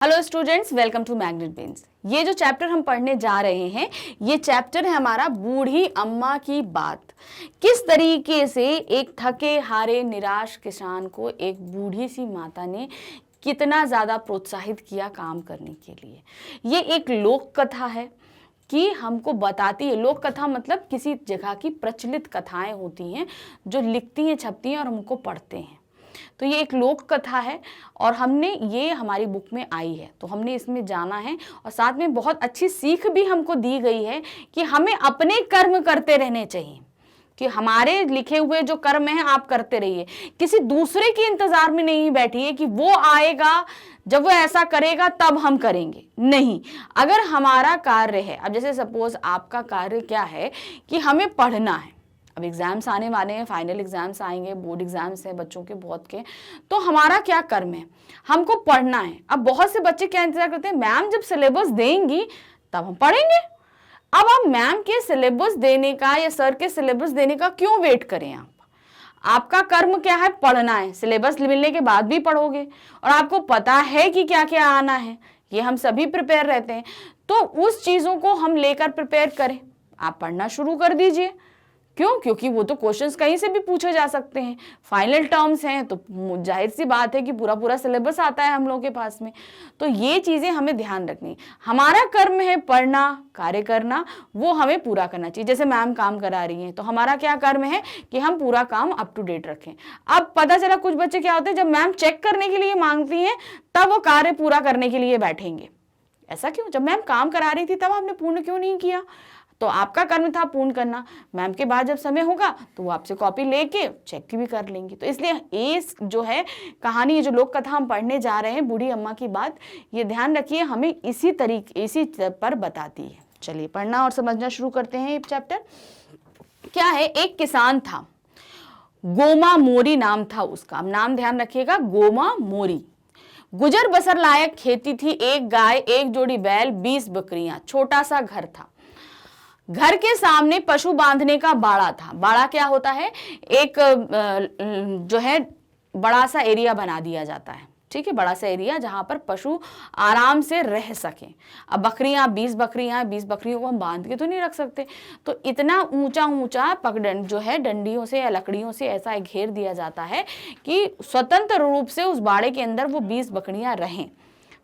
Hello students, welcome to Magnet Brains. ये जो chapter हम पढ़ने जा रहे हैं ये चैप्टर है हमारा बूढ़ी अम्मा की बात। किस तरीके से एक थके हारे निराश किसान को एक बूढ़ी सी माता ने कितना ज़्यादा प्रोत्साहित किया काम करने के लिए। ये एक लोक कथा है कि हमको बताती है। लोक कथा मतलब किसी जगह की प्रचलित कथाएं होती हैं जो लिखती हैं, छपती हैं और हम उनको पढ़ते हैं। तो ये एक लोक कथा है और हमने ये हमारी बुक में आई है तो हमने इसमें जाना है और साथ में बहुत अच्छी सीख भी हमको दी गई है कि हमें अपने कर्म करते रहने चाहिए, कि हमारे लिखे हुए जो कर्म हैं आप करते रहिए, किसी दूसरे के इंतजार में नहीं बैठिए कि वो आएगा जब वो ऐसा करेगा तब हम करेंगे। नहीं, अगर हमारा कार्य है, अब जैसे सपोज आपका कार्य क्या है कि हमें पढ़ना है, अब एग्जाम्स आने वाले हैं, फाइनल एग्जाम्स आएंगे, बोर्ड एग्जाम्स हैं बच्चों के बहुत के, तो हमारा क्या कर्म है, हमको पढ़ना है। अब बहुत से बच्चे क्या इंतजार करते हैं, मैम जब सिलेबस देंगी तब हम पढ़ेंगे। अब आप मैम के सिलेबस देने का या सर के सिलेबस देने का क्यों वेट करें? आपका कर्म क्या है, पढ़ना है। सिलेबस मिलने के बाद भी पढ़ोगे और आपको पता है कि क्या क्या आना है, ये हम सभी प्रिपेयर रहते हैं। तो उस चीजों को हम लेकर प्रिपेयर करें, आप पढ़ना शुरू कर दीजिए। क्यों? क्योंकि वो तो क्वेश्चंस कहीं से भी पूछे जा सकते हैं, फाइनल टर्म्स हैं, तो जाहिर सी बात है कि पूरा पूरा सिलेबस आता है हम लोगों के पास में। तो ये चीज़ें हमें ध्यान रखनी। हमारा कर्म है पढ़ना, कार्य करना, वो हमें पूरा करना चाहिए। जैसे मैम काम करा रही हैं तो हमारा क्या कर्म है कि हम पूरा काम अप टू डेट रखें। अब पता चला कुछ बच्चे क्या होते हैं, जब मैम चेक करने के लिए मांगती हैं तब वो कार्य पूरा करने के लिए बैठेंगे। ऐसा क्यों? जब मैम काम करा रही थी तब आपने पूर्ण क्यों नहीं किया? तो आपका कर्म था पूर्ण करना। मैम के बाद जब समय होगा तो वो आपसे कॉपी लेके चेक भी कर लेंगी। तो इसलिए ये जो है कहानी, ये जो लोक कथा हम पढ़ने जा रहे हैं बूढ़ी अम्मा की बात, ये ध्यान रखिए हमें इसी पर बताती है। चलिए पढ़ना और समझना शुरू करते हैं। ये चैप्टर क्या है, एक किसान था, गोमा मोरी नाम था उसका। अब नाम ध्यान रखिएगा, गोमा मोरी। गुजर बसर लायक खेती थी, एक गाय, एक जोड़ी बैल, 20 बकरियां, छोटा सा घर था। घर के सामने पशु बांधने का बाड़ा था। बाड़ा क्या होता है, एक जो है बड़ा सा एरिया बना दिया जाता है, ठीक है, बड़ा सा एरिया जहां पर पशु आराम से रह सके। अब बकरियां 20 बकरियां, 20 बकरियों को हम बांध के तो नहीं रख सकते, तो इतना ऊंचा ऊंचा पगडंड जो है डंडियों से या लकड़ियों से ऐसा घेर दिया जाता है कि स्वतंत्र रूप से उस बाड़े के अंदर वो 20 बकरियां रहें,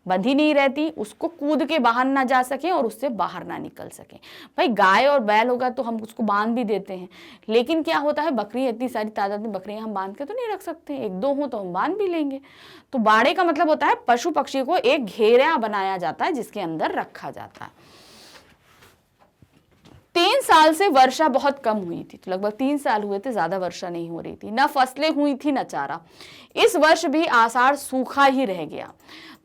बंधी नहीं रहती, उसको कूद के बाहर ना जा सके और उससे बाहर ना निकल सके। भाई गाय और बैल होगा तो हम उसको बांध भी देते हैं, लेकिन क्या होता है, बकरी, इतनी सारी तादाद में बकरियां हम बांध के तो नहीं रख सकते, एक दो हो तो हम बांध भी लेंगे। तो बाड़े का मतलब होता है पशु पक्षी को एक घेरा बनाया जाता है जिसके अंदर रखा जाता है। 3 साल से वर्षा बहुत कम हुई थी, तो लगभग 3 साल हुए थे, ज्यादा वर्षा नहीं हो रही थी, न फसलें हुई थी न चारा। इस वर्ष भी आषाढ़ सूखा ही रह गया।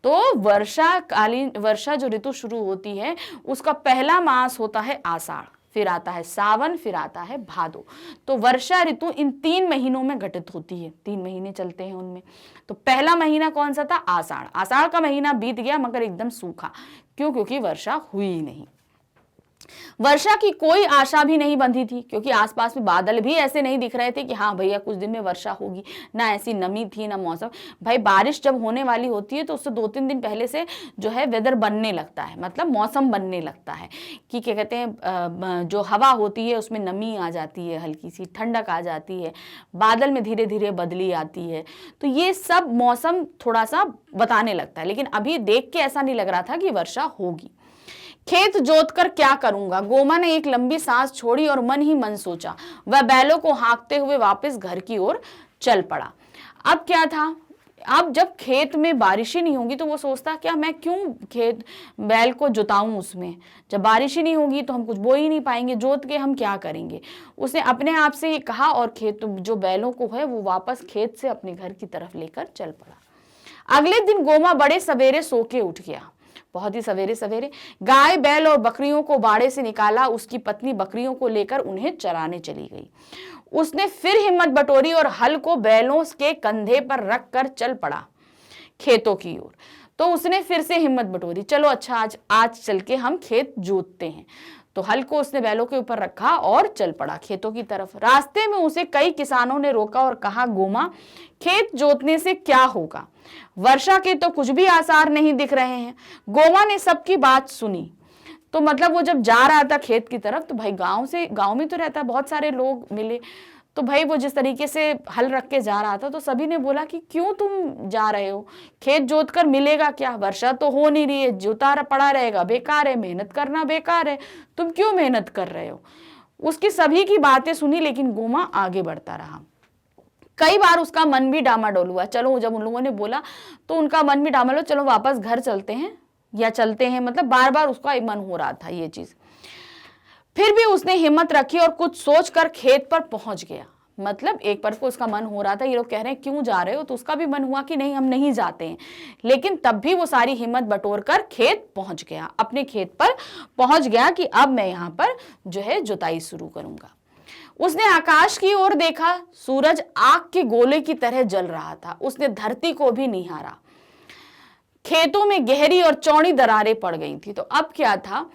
तो वर्षा जो ऋतु शुरू होती है उसका पहला मास होता है आषाढ़, फिर आता है सावन, फिर आता है भादो। तो वर्षा ऋतु इन 3 महीनों में घटित होती है, 3 महीने चलते हैं उनमें। तो पहला महीना कौन सा था? आषाढ़। आषाढ़ का महीना बीत गया मगर एकदम सूखा। क्यों? क्योंकि वर्षा हुई नहीं। वर्षा की कोई आशा भी नहीं बंधी थी, क्योंकि आसपास में बादल भी ऐसे नहीं दिख रहे थे कि हाँ भैया कुछ दिन में वर्षा होगी, ना ऐसी नमी थी ना मौसम। भाई बारिश जब होने वाली होती है तो उससे 2-3 दिन पहले से जो है वेदर बनने लगता है, मतलब मौसम बनने लगता है कि क्या कहते हैं, जो हवा होती है उसमें नमी आ जाती है, हल्की सी ठंडक आ जाती है, बादल में धीरे धीरे बदली आती है। तो ये सब मौसम थोड़ा सा बताने लगता है, लेकिन अभी देख के ऐसा नहीं लग रहा था कि वर्षा होगी। खेत जोतकर क्या करूंगा, गोमा ने एक लंबी सांस छोड़ी और मन ही मन सोचा। वह बैलों को हाँकते हुए वापस घर की ओर चल पड़ा। अब क्या था, अब जब खेत में बारिश ही नहीं होगी तो वो सोचता क्या मैं क्यों खेत बैल को जुताऊं, उसमें जब बारिश ही नहीं होगी तो हम कुछ बो ही नहीं पाएंगे, जोत के हम क्या करेंगे। उसने अपने आप से ये कहा और खेत जो बैलों को है वो वापस खेत से अपने घर की तरफ लेकर चल पड़ा। अगले दिन गोमा बड़े सवेरे सो के उठ गया, बहुत ही सवेरे सवेरे। गाय बैल और बकरियों को बाड़े से निकाला, उसकी पत्नी बकरियों को लेकर उन्हें चराने चली गई। उसने फिर हिम्मत बटोरी और हल को बैलों के कंधे पर रखकर चल पड़ा खेतों की ओर। तो उसने फिर से हिम्मत बटोरी, चलो अच्छा आज चल के हम खेत जोतते हैं। तो हल को उसने बैलों के ऊपर रखा और चल पड़ा खेतों की तरफ। रास्ते में उसे कई किसानों ने रोका और कहा, गोमा, खेत जोतने से क्या होगा? वर्षा के तो कुछ भी आसार नहीं दिख रहे हैं। गोमा ने सबकी बात सुनी। तो मतलब वो जब जा रहा था खेत की तरफ, तो भाई गांव में तो रहता, बहुत सारे लोग मिले। तो भाई वो जिस तरीके से हल रख के जा रहा था, तो सभी ने बोला कि क्यों तुम जा रहे हो? खेत जोत कर मिलेगा क्या? वर्षा तो हो नहीं रही है, जोता पड़ा रहेगा, बेकार है, मेहनत करना बेकार है, तुम क्यों मेहनत कर रहे हो? उसकी सभी की बातें सुनी, लेकिन गोमा आगे बढ़ता रहा। कई बार उसका मन भी डामाडोल हुआ। चलो, जब उन लोगों ने बोला तो उनका मन भी डामाडोल, चलो वापस घर चलते हैं या चलते हैं, मतलब बार बार उसका मन हो रहा था ये चीज। फिर भी उसने हिम्मत रखी और कुछ सोचकर खेत पर पहुंच गया। मतलब एक पर को उसका मन हो रहा था, ये लोग कह रहे हैं क्यों जा रहे हो, तो उसका भी मन हुआ कि नहीं, हम नहीं जाते हैं। लेकिन तब भी वो सारी हिम्मत बटोर कर खेत पहुंच गया, अपने खेत पर पहुंच गया कि अब मैं यहाँ पर जो है जुताई शुरू करूंगा। उसने आकाश की ओर देखा, सूरज आग के गोले की तरह जल रहा था। उसने धरती को भी निहारा, खेतों में गहरी और चौड़ी दरारें पड़ गई थी। तो अब क्या था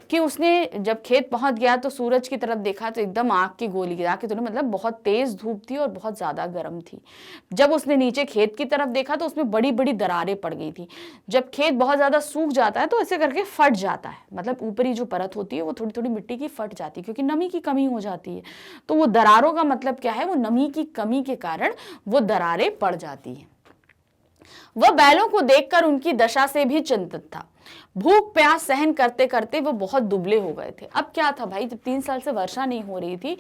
कि उसने जब खेत पहुंच गया तो सूरज की तरफ देखा तो एकदम आग की गोली गिरा के, तो मतलब बहुत तेज धूप थी और बहुत ज्यादा गर्म थी। जब उसने नीचे खेत की तरफ देखा तो उसमें बड़ी बड़ी दरारें पड़ गई थी। जब खेत बहुत ज्यादा सूख जाता है तो ऐसे करके फट जाता है, मतलब ऊपरी जो परत होती है वो थोड़ी थोड़ी मिट्टी की फट जाती है, क्योंकि नमी की कमी हो जाती है। तो वो दरारों का मतलब क्या है, वो नमी की कमी के कारण वो दरारें पड़ जाती है। वह बैलों को देखकर उनकी दशा से भी चिंतित था। भूख प्यास सहन करते करते वो बहुत दुबले हो गए थे। अब क्या था भाई, जब 3 साल से वर्षा नहीं हो रही थी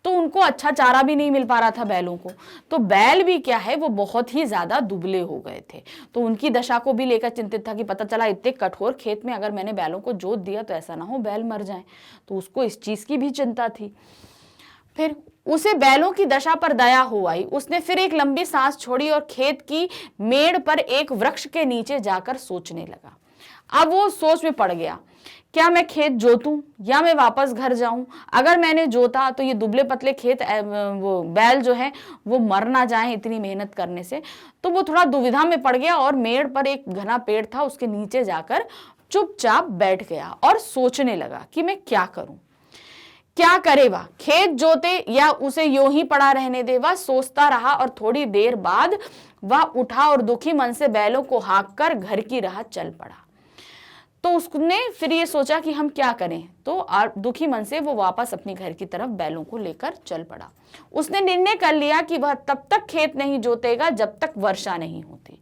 तो उनको अच्छा चारा भी नहीं मिल पा रहा था बैलों को, तो बैल भी क्या है वो बहुत ही ज्यादा दुबले हो गए थे। तो उनकी दशा को भी लेकर चिंतित था कि पता चला इतने कठोर खेत में अगर मैंने बैलों को जोत दिया तो ऐसा ना हो बैल मर जाए, तो उसको इस चीज की भी चिंता थी। फिर उसे बैलों की दशा पर दया हो आई। उसने फिर एक लंबी सांस छोड़ी और खेत की मेड़ पर एक वृक्ष के नीचे जाकर सोचने लगा। अब वो सोच में पड़ गया, क्या मैं खेत जोतूं या मैं वापस घर जाऊं? अगर मैंने जोता तो ये दुबले पतले खेत वो बैल जो है वो मर ना जाए इतनी मेहनत करने से। तो वो थोड़ा दुविधा में पड़ गया और मेड़ पर एक घना पेड़ था, उसके नीचे जाकर चुपचाप बैठ गया और सोचने लगा कि मैं क्या करूं, क्या करे वह, खेत जोते या उसे यूं ही पड़ा रहने दे। वह सोचता रहा और थोड़ी देर बाद वह उठा और दुखी मन से बैलों को हाँक कर घर की राह चल पड़ा। तो उसने फिर ये सोचा कि हम क्या करें, तो दुखी मन से वो वापस अपने घर की तरफ बैलों को लेकर चल पड़ा। उसने निर्णय कर लिया कि वह तब तक खेत नहीं जोतेगा जब तक वर्षा नहीं होती।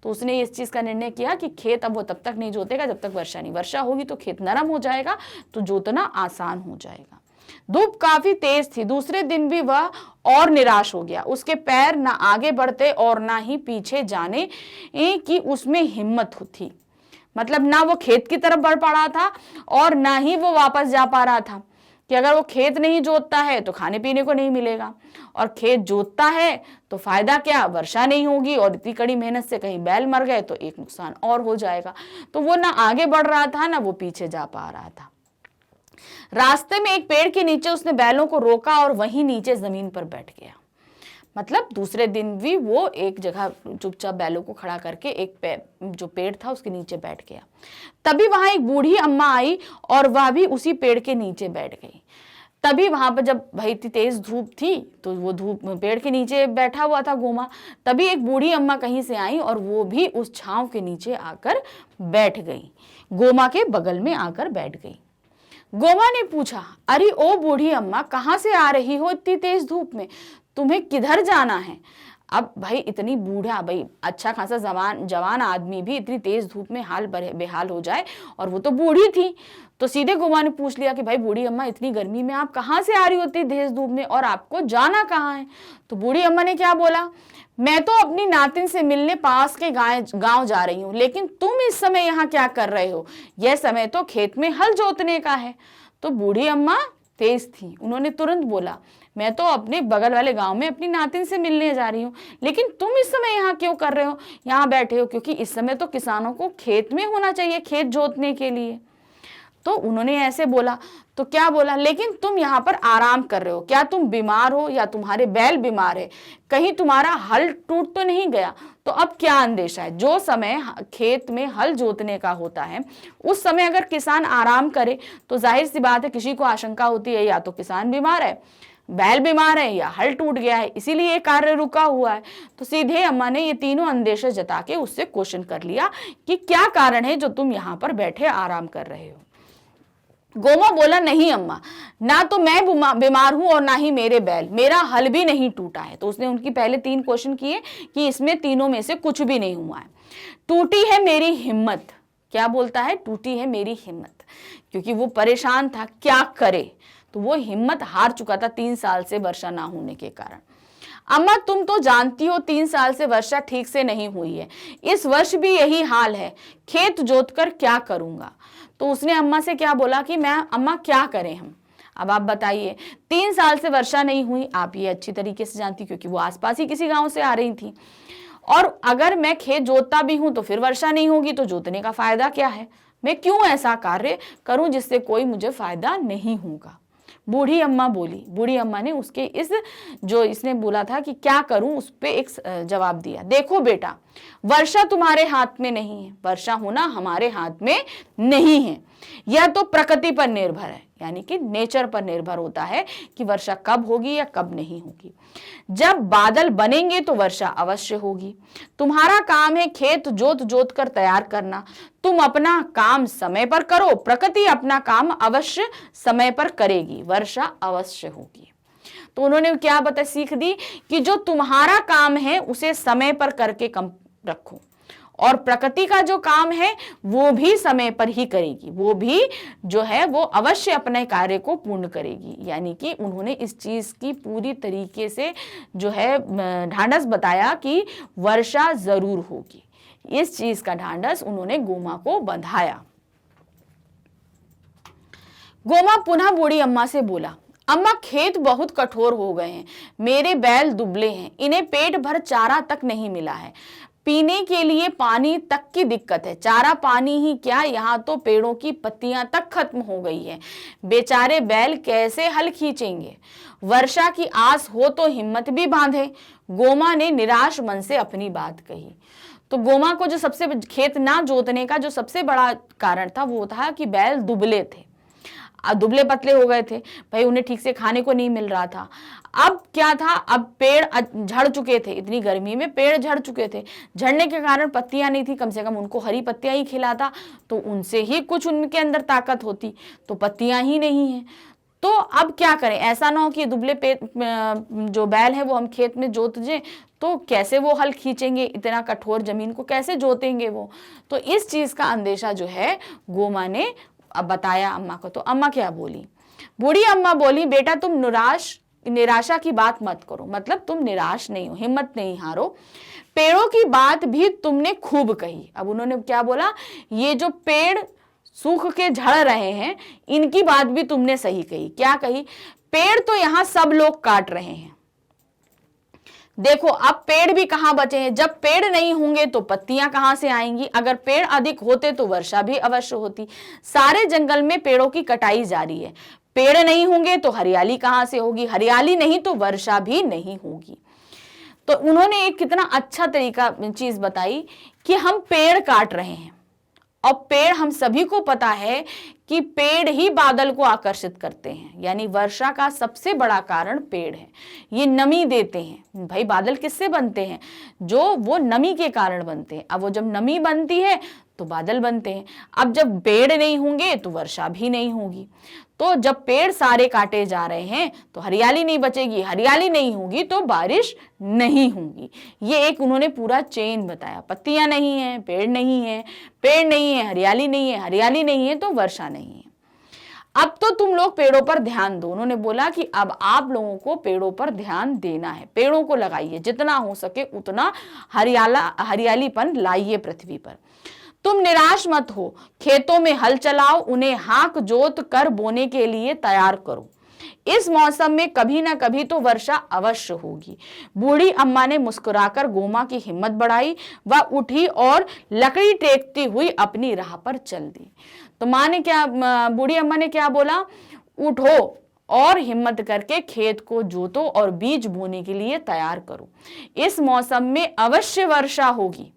तो उसने इस चीज का निर्णय किया कि खेत अब वो तब तक नहीं जोतेगा जब तक वर्षा नहीं, वर्षा होगी तो खेत नरम हो जाएगा, तो जोतना आसान हो जाएगा। धूप काफी तेज थी। दूसरे दिन भी वह और निराश हो गया। उसके पैर ना आगे बढ़ते और ना ही पीछे जाने की उसमें हिम्मत थी। मतलब ना वो खेत की तरफ बढ़ पा रहा था और ना ही वो वापस जा पा रहा था कि अगर वो खेत नहीं जोतता है तो खाने पीने को नहीं मिलेगा, और खेत जोतता है तो फायदा क्या, वर्षा नहीं होगी, और इतनी कड़ी मेहनत से कहीं बैल मर गए तो एक नुकसान और हो जाएगा। तो वो ना आगे बढ़ रहा था ना वो पीछे जा पा रहा था। रास्ते में एक पेड़ के नीचे उसने बैलों को रोका और वहीं नीचे जमीन पर बैठ गया। मतलब दूसरे दिन भी वो एक जगह चुपचाप बैलों को खड़ा करके एक जो पेड़ था उसके नीचे बैठ गया। तभी वहां एक बूढ़ी अम्मा आई और वह भी उसी पेड़ के नीचे बैठ गई। तभी वहां पर जब भाई इतनी तेज धूप थी तो वो धूप पेड़ के नीचे बैठा हुआ था गोमा। तभी एक बूढ़ी अम्मा कहीं से आई और वो भी उस छांव के नीचे आकर बैठ गई, गोमा के बगल में आकर बैठ गई। गोमा ने पूछा, अरे ओ बूढ़ी अम्मा, कहाँ से आ रही हो इतनी तेज धूप में, तुम्हें किधर जाना है? अब भाई इतनी बूढ़ा, भाई अच्छा खासा जवान आदमी भी इतनी तेज धूप में हाल बेहाल हो जाए, और वो तो बूढ़ी थी। तो सीधे गोमा ने पूछ लिया कि भाई बूढ़ी अम्मा, इतनी गर्मी में आप कहाँ से आ रही होती तेज धूप में, और आपको जाना कहाँ है? तो बूढ़ी अम्मा ने क्या बोला, मैं तो अपनी नातिन से मिलने पास के गांव जा रही हूँ, लेकिन तुम इस समय यहाँ क्या कर रहे हो? यह समय तो खेत में हल जोतने का है। तो बूढ़ी अम्मा तेज थी, उन्होंने तुरंत बोला, मैं तो अपने बगल वाले गांव में अपनी नातिन से मिलने जा रही हूँ, लेकिन तुम इस समय यहाँ क्यों कर रहे हो, यहाँ बैठे हो? क्योंकि इस समय तो किसानों को खेत में होना चाहिए, खेत जोतने के लिए। तो उन्होंने ऐसे बोला। तो क्या बोला, लेकिन तुम यहाँ पर आराम कर रहे हो, क्या तुम बीमार हो या तुम्हारे बैल बीमार है, कहीं तुम्हारा हल टूट तो नहीं गया? तो अब क्या अंदेशा है? जो समय खेत में हल जोतने का होता है उस समय अगर किसान आराम करे तो जाहिर सी बात है किसी को आशंका होती है या तो किसान बीमार है, बैल बीमार है, या हल टूट गया है, इसीलिए कार्य रुका हुआ है। तो सीधे अम्मा ने ये तीनों अंदेशे जता के उससे क्वेश्चन कर लिया कि क्या कारण है जो तुम यहाँ पर बैठे आराम कर रहे हो। गोमा बोला, नहीं अम्मा, ना तो मैं बीमार हूं और ना ही मेरे बैल, मेरा हल भी नहीं टूटा है। तो उसने उनकी पहले 3 क्वेश्चन किए कि इसमें तीनों में से कुछ भी नहीं हुआ है। टूटी है मेरी हिम्मत, क्या बोलता है, टूटी है मेरी हिम्मत, क्योंकि वो परेशान था, क्या करे, तो वो हिम्मत हार चुका था 3 साल से वर्षा ना होने के कारण। अम्मा तुम तो जानती हो 3 साल से वर्षा ठीक से नहीं हुई है, इस वर्ष भी यही हाल है, खेत जोतकर क्या करूंगा। तो उसने अम्मा से क्या बोला कि मैं अम्मा क्या करें हम, अब आप बताइए, 3 साल से वर्षा नहीं हुई, आप ये अच्छी तरीके से जानती क्योंकि वो आसपास ही किसी गांव से आ रही थी, और अगर मैं खेत जोतता भी हूं तो फिर वर्षा नहीं होगी, तो जोतने का फायदा क्या है, मैं क्यों ऐसा कार्य करूं जिससे कोई मुझे फायदा नहीं होगा। बूढ़ी अम्मा बोली। बूढ़ी अम्मा ने उसके इस जो इसने बोला था कि क्या करूं उस पे एक जवाब दिया, देखो बेटा, वर्षा तुम्हारे हाथ में नहीं है, वर्षा होना हमारे हाथ में नहीं है, यह तो प्रकृति पर निर्भर है, यानी कि नेचर पर निर्भर होता है कि वर्षा कब होगी या कब नहीं होगी। जब बादल बनेंगे तो वर्षा अवश्य होगी। तुम्हारा काम है खेत जोत जोत कर तैयार करना, तुम अपना काम समय पर करो, प्रकृति अपना काम अवश्य समय पर करेगी, वर्षा अवश्य होगी। तो उन्होंने क्या बता सीख दी कि जो तुम्हारा काम है उसे समय पर करके कम रखो, और प्रकृति का जो काम है वो भी समय पर ही करेगी, वो भी जो है वो अवश्य अपने कार्य को पूर्ण करेगी। यानी कि उन्होंने इस चीज की पूरी तरीके से जो है ढांढस बताया कि वर्षा जरूर होगी, इस चीज का ढांढस उन्होंने गोमा को बंधाया। गोमा पुनः बूढ़ी अम्मा से बोला, अम्मा खेत बहुत कठोर हो गए हैं, मेरे बैल दुबले हैं, इन्हें पेट भर चारा तक नहीं मिला है, पीने के लिए पानी तक की दिक्कत है, चारा पानी ही क्या, यहाँ तो पेड़ों की पत्तियां तक खत्म हो गई है, बेचारे बैल कैसे हल खींचेंगे, वर्षा की आस हो तो हिम्मत भी बांधे। गोमा ने निराश मन से अपनी बात कही। तो गोमा को जो सबसे खेत ना जोतने का जो सबसे बड़ा कारण था वो था कि बैल दुबले थे, दुबले पतले हो गए थे, भाई उन्हें ठीक से खाने को नहीं मिल रहा था। अब क्या था, अब पेड़ झड़ चुके थे, इतनी गर्मी में पेड़ झड़ चुके थे, झड़ने के कारण पत्तियां नहीं थी, कम से कम उनको हरी पत्तियां ही खिलाता तो उनसे ही कुछ उनके अंदर ताकत होती, तो पत्तियां ही नहीं है। तो अब क्या करें, ऐसा ना हो कि दुबले जो बैल है वो हम खेत में जोत दें, तो कैसे वो हल खींचेंगे, इतना कठोर जमीन को कैसे जोतेंगे वो। तो इस चीज का अंदेशा जो है गोमा ने अब बताया अम्मा को। तो अम्मा क्या बोली, बूढ़ी अम्मा बोली, बेटा तुम निराशा की बात मत करो, मतलब तुम निराश नहीं हो, हिम्मत नहीं हारो, पेड़ों की बात भी तुमने खूब कही। अब उन्होंने क्या बोला, ये जो पेड़ सूख के झड़ रहे हैं इनकी बात भी तुमने सही कही। क्या कही, पेड़ तो यहाँ सब लोग काट रहे हैं, देखो अब पेड़ भी कहां बचे हैं, जब पेड़ नहीं होंगे तो पत्तियां कहां से आएंगी, अगर पेड़ अधिक होते तो वर्षा भी अवश्य होती, सारे जंगल में पेड़ों की कटाई जारी है, पेड़ नहीं होंगे तो हरियाली कहां से होगी, हरियाली नहीं तो वर्षा भी नहीं होगी। तो उन्होंने एक कितना अच्छा तरीका चीज बताई कि हम पेड़ काट रहे हैं, और पेड़ हम सभी को पता है कि पेड़ ही बादल को आकर्षित करते हैं, यानी वर्षा का सबसे बड़ा कारण पेड़ है, ये नमी देते हैं। भाई बादल किससे बनते हैं, जो वो नमी के कारण बनते हैं, अब वो जब नमी बनती है तो बादल बनते हैं, अब जब पेड़ नहीं होंगे तो वर्षा भी नहीं होगी। तो जब पेड़ सारे काटे जा रहे हैं तो हरियाली नहीं बचेगी, हरियाली नहीं होगी तो बारिश नहीं होगी। ये एक उन्होंने पूरा चेन बताया, पत्तियां नहीं है, पेड़ नहीं है, पेड़ नहीं है, हरियाली नहीं है, हरियाली नहीं है तो वर्षा नहीं है। अब तो तुम लोग पेड़ों पर ध्यान दो। उन्होंने बोला कि अब आप लोगों को पेड़ों पर ध्यान देना है, पेड़ों को लगाइए, जितना हो सके उतना हरियालीपन लाइए पृथ्वी पर। तुम निराश मत हो, खेतों में हल चलाओ, उन्हें हाँक जोत कर बोने के लिए तैयार करो, इस मौसम में कभी ना कभी तो वर्षा अवश्य होगी। बूढ़ी अम्मा ने मुस्कुराकर गोमा की हिम्मत बढ़ाई। वह उठी और लकड़ी टेकती हुई अपनी राह पर चल दी। तो बूढ़ी अम्मा ने क्या बोला, उठो और हिम्मत करके खेत को जोतो और बीज बोने के लिए तैयार करो। इस मौसम में अवश्य वर्षा होगी,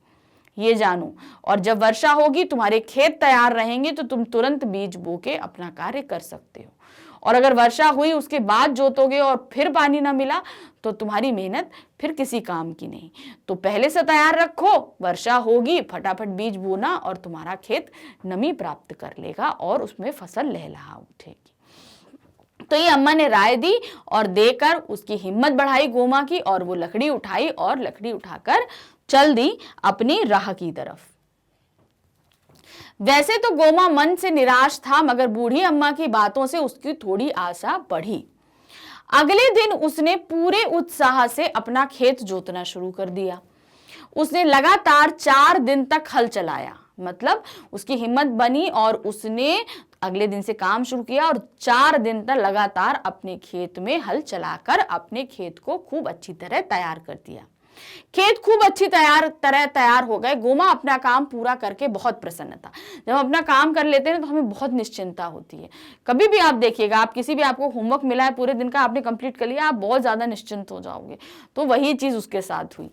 ये जानो, और जब वर्षा होगी तुम्हारे खेत तैयार रहेंगे तो तुम तुरंत बीज बो के अपना कार्य कर सकते हो। और अगर वर्षा हुई उसके बाद जोतोगे और फिर पानी ना मिला तो तुम्हारी मेहनत फिर किसी काम की नहीं। तो पहले से तैयार रखो, वर्षा होगी, फटाफट बीज बोना और तुम्हारा खेत नमी प्राप्त कर लेगा और उसमें फसल लहलहा उठेगी। तो ये अम्मा ने राय दी और देकर उसकी हिम्मत बढ़ाई गोमा की, और वो लकड़ी उठाई और लकड़ी उठाकर चल दी अपनी राह की तरफ। वैसे तो गोमा मन से निराश था, मगर बूढ़ी अम्मा की बातों से उसकी थोड़ी आशा बढ़ी। अगले दिन उसने पूरे उत्साह से अपना खेत जोतना शुरू कर दिया। उसने लगातार 4 दिन तक हल चलाया, मतलब उसकी हिम्मत बनी और उसने अगले दिन से काम शुरू किया और 4 दिन तक लगातार अपने खेत में हल चलाकर अपने खेत को खूब अच्छी तरह तैयार कर दिया। खेत खूब अच्छी तरह तैयार हो गए। गोमा अपना काम पूरा करके बहुत प्रसन्न था। जब हम अपना काम कर लेते हैं तो हमें बहुत निश्चिंता होती है। कभी भी आप देखिएगा, आप किसी भी आपको होमवर्क मिला है पूरे दिन का, आपने कंप्लीट कर लिया, आप बहुत ज्यादा निश्चिंत हो जाओगे। तो वही चीज उसके साथ हुई।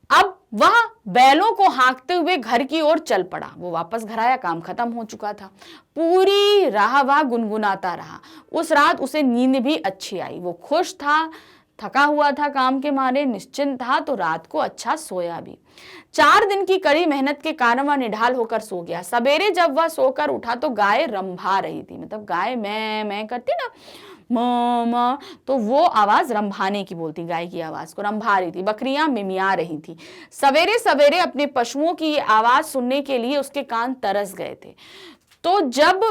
अब वह बैलों को हाँकते हुए घर की ओर चल पड़ा। वो वापस घर आया, काम खत्म हो चुका था। पूरी राह वह गुनगुनाता रहा। उस रात उसे नींद भी अच्छी आई। वो खुश था, थका हुआ था काम के मारे, निश्चिंत था, तो रात को अच्छा सोया भी। 4 दिन की कड़ी मेहनत के कारण वह निढाल होकर सो गया। सवेरे जब वह सोकर उठा तो गाय रंभा रही थी, मतलब गाय मैं करती ना, माँ, तो वो आवाज रंभाने की बोलती, गाय की आवाज को रंभा रही थी। बकरियां मिमिया रही थी। सवेरे सवेरे अपने पशुओं की आवाज सुनने के लिए उसके कान तरस गए थे। तो जब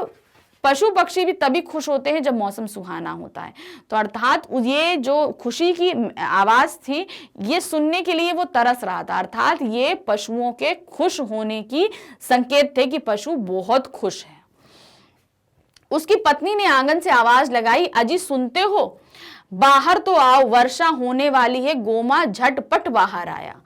पशु पक्षी भी तभी खुश होते हैं जब मौसम सुहाना होता है। तो अर्थात ये जो खुशी की आवाज थी, ये सुनने के लिए वो तरस रहा था। अर्थात ये पशुओं के खुश होने की संकेत थे कि पशु बहुत खुश है। उसकी पत्नी ने आंगन से आवाज लगाई, अजी सुनते हो, बाहर तो आओ, वर्षा होने वाली है। गोमा झटपट बाहर आया।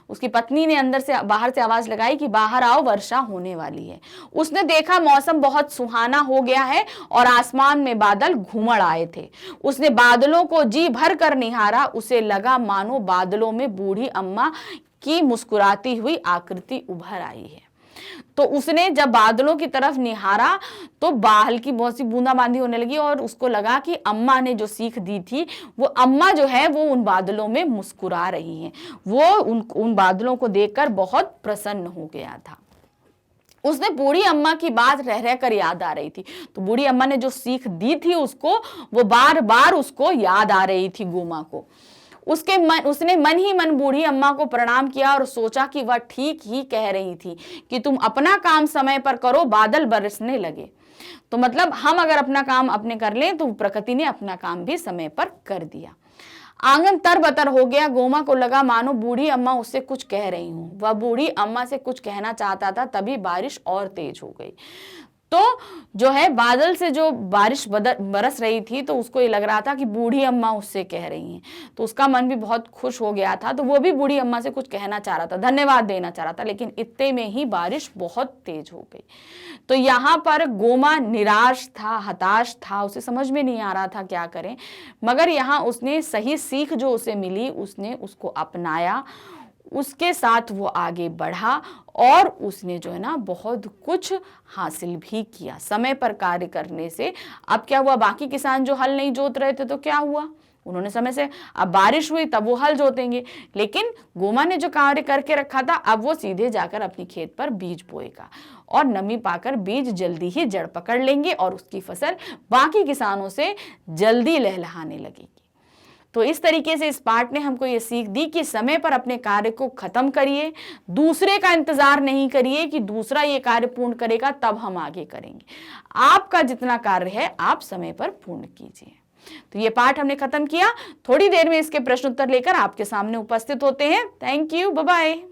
उसकी पत्नी ने बाहर से आवाज लगाई कि बाहर आओ, वर्षा होने वाली है। उसने देखा मौसम बहुत सुहाना हो गया है और आसमान में बादल घूमड़ आए थे। उसने बादलों को जी भर कर निहारा। उसे लगा मानो बादलों में बूढ़ी अम्मा की मुस्कुराती हुई आकृति उभर आई है। तो उसने जब बादलों की तरफ निहारा तो हल्की बहुत सी बूंदाबांदी होने लगी और उसको लगा कि अम्मा ने जो सीख दी थी, वो अम्मा जो है वो उन बादलों में मुस्कुरा रही हैं। वो उन बादलों को देखकर बहुत प्रसन्न हो गया था। उसने बूढ़ी अम्मा की बात रह रह कर याद आ रही थी। तो बूढ़ी अम्मा ने जो सीख दी थी उसको, वो बार बार उसको याद आ रही थी गोमा को। उसने मन ही मन बूढ़ी अम्मा को प्रणाम किया और सोचा कि वह ठीक ही कह रही थी कि तुम अपना काम समय पर करो, बादल बरसने लगे। तो मतलब हम अगर अपना काम अपने कर लें तो प्रकृति ने अपना काम भी समय पर कर दिया। आंगन तरबतर हो गया। गोमा को लगा मानो बूढ़ी अम्मा उससे कुछ कह रही हूं। वह बूढ़ी अम्मा से कुछ कहना चाहता था, तभी बारिश और तेज हो गई। तो जो है बादल से जो बारिश बरस रही थी, तो उसको ये लग रहा था कि बूढ़ी अम्मा उससे कह रही हैं। तो उसका मन भी बहुत खुश हो गया था। तो वो भी बूढ़ी अम्मा से कुछ कहना चाह रहा था, धन्यवाद देना चाह रहा था, लेकिन इतने में ही बारिश बहुत तेज हो गई। तो यहाँ पर गोमा निराश था, हताश था, उसे समझ में नहीं आ रहा था क्या करें। मगर यहाँ उसने सही सीख जो उसे मिली, उसने उसको अपनाया, उसके साथ वो आगे बढ़ा और उसने जो है ना बहुत कुछ हासिल भी किया समय पर कार्य करने से। अब क्या हुआ, बाकी किसान जो हल नहीं जोत रहे थे तो क्या हुआ, उन्होंने समय से, अब बारिश हुई तब वो हल जोतेंगे, लेकिन गोमा ने जो कार्य करके रखा था अब वो सीधे जाकर अपनी खेत पर बीज बोएगा और नमी पाकर बीज जल्दी ही जड़ पकड़ लेंगे और उसकी फसल बाकी किसानों से जल्दी लहलहाने लगेगी। तो इस तरीके से इस पाठ ने हमको ये सीख दी कि समय पर अपने कार्य को खत्म करिए, दूसरे का इंतजार नहीं करिए कि दूसरा ये कार्य पूर्ण करेगा तब हम आगे करेंगे। आपका जितना कार्य है आप समय पर पूर्ण कीजिए। तो ये पाठ हमने खत्म किया। थोड़ी देर में इसके प्रश्न उत्तर लेकर आपके सामने उपस्थित होते हैं। Thank you, bye bye.